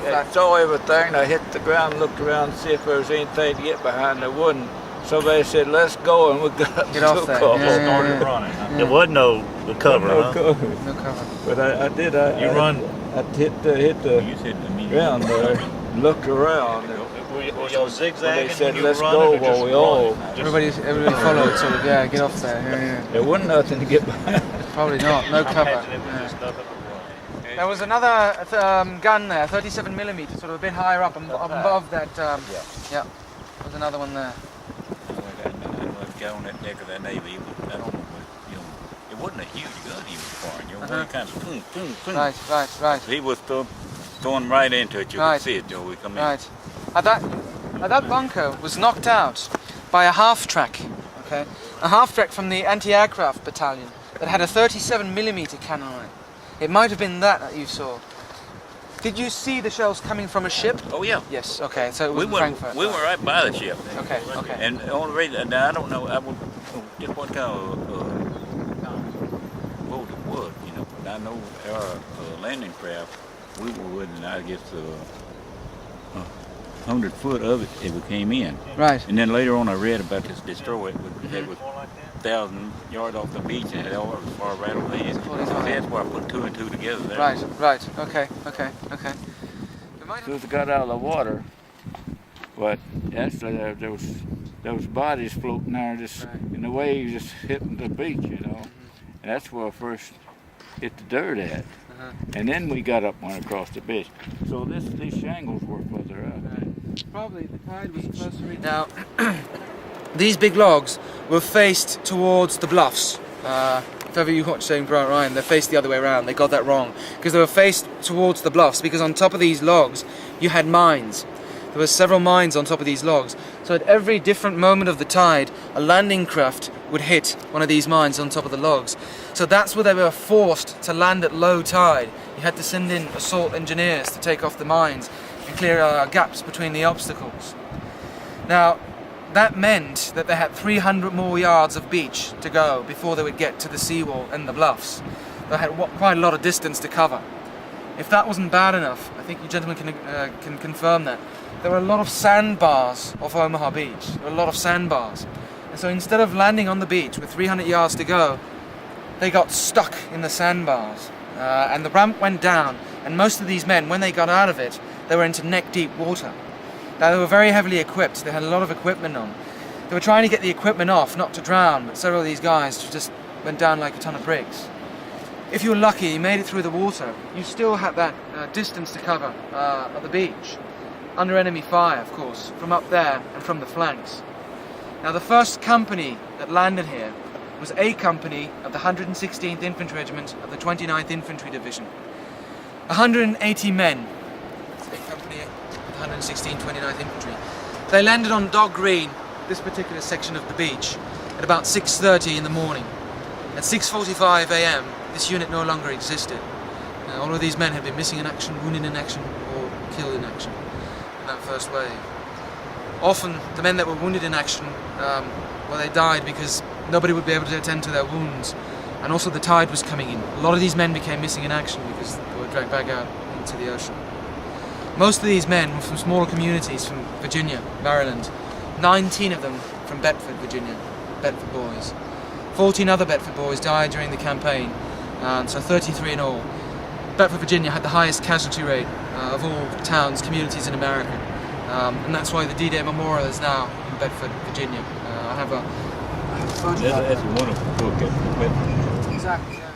I saw everything. I hit the ground, looked around to see if there was anything to get behind. There wasn't. Somebody said, "Let's go," and we got up Get off there. Yeah, started running. Huh? There was no cover, no cover. No cover. But I did. You run. I hit the ground there, looked around. Were y'all zigzagging? They said, "Let's go," while we all. Everybody followed, sort of. Yeah, get off there. Yeah. There wasn't nothing to get behind. Probably not. No cover. There was another gun there, 37 millimeter, sort of a bit higher up above that. Yeah, there was another one there. Guy on that deck of that Navy, I don't know, it wasn't a huge gun he was firing. You know, kind of boom, boom, boom. Right. He was throwing right into it. You could see it, Joe. We come in. Right. That bunker was knocked out by a half track. Okay, a half track from the anti-aircraft battalion that had a 37 millimeter cannon on it. It might have been that you saw. Did you see the shells coming from a ship? Oh yeah. Yes. Okay. So it was Frankfurt. We were right by the ship. Okay. And the only reason, I don't know, just what kind of boat it was, you know. But I know our landing craft we were with, and I guess 100 foot of it as we came in. Right. And then later on, I read about this destroyer. It was 1,000 yards off the beach, and it all as far right over there. That's why I put two and two together there. Right. Okay. So it got out of the water, but actually there was bodies floating there, just in the waves, just hitting the beach, you know. And that's where I first hit the dirt at. And then we got up and went across the beach. So these shingles were further up. Probably the tide was closer in. Now, these big logs were faced towards the bluffs. If ever you watch Saving Private Ryan, they're faced the other way around. They got that wrong. Because they were faced towards the bluffs, because on top of these logs, you had mines. There were several mines on top of these logs. So at every different moment of the tide, a landing craft would hit one of these mines on top of the logs. So that's where they were forced to land at low tide. You had to send in assault engineers to take off the mines and clear gaps between the obstacles. Now, that meant that they had 300 more yards of beach to go before they would get to the seawall and the bluffs. They had quite a lot of distance to cover. If that wasn't bad enough, I think you gentlemen can confirm that, there were a lot of sandbars off Omaha Beach. There were a lot of sandbars. And so instead of landing on the beach with 300 yards to go, they got stuck in the sandbars. And the ramp went down, and most of these men, when they got out of it, they were into neck-deep water. Now, they were very heavily equipped. They had a lot of equipment on. They were trying to get the equipment off, not to drown, but several of these guys just went down like a ton of bricks. If you were lucky, you made it through the water, you still had that distance to cover at the beach. Under enemy fire, of course, from up there and from the flanks. Now, the first company that landed here was A Company of the 116th Infantry Regiment of the 29th Infantry Division. 180 men. A Company of the 116th 29th Infantry. They landed on Dog Green, this particular section of the beach, at about 6:30 in the morning. At 6:45 a.m., this unit no longer existed. All of these men had been missing in action, wounded in action, or killed in action in that first wave. Often, the men that were wounded in action, they died because nobody would be able to attend to their wounds, and also the tide was coming in. A lot of these men became missing in action because they were dragged back out into the ocean. Most of these men were from smaller communities from Virginia, Maryland. 19 of them from Bedford, Virginia, Bedford boys. 14 other Bedford boys died during the campaign, so 33 in all. Bedford, Virginia had the highest casualty rate of all towns, communities in America. And that's why the D-Day Memorial is now in Bedford, Virginia. I have a photograph. That's a wonderful book. Exactly, yeah.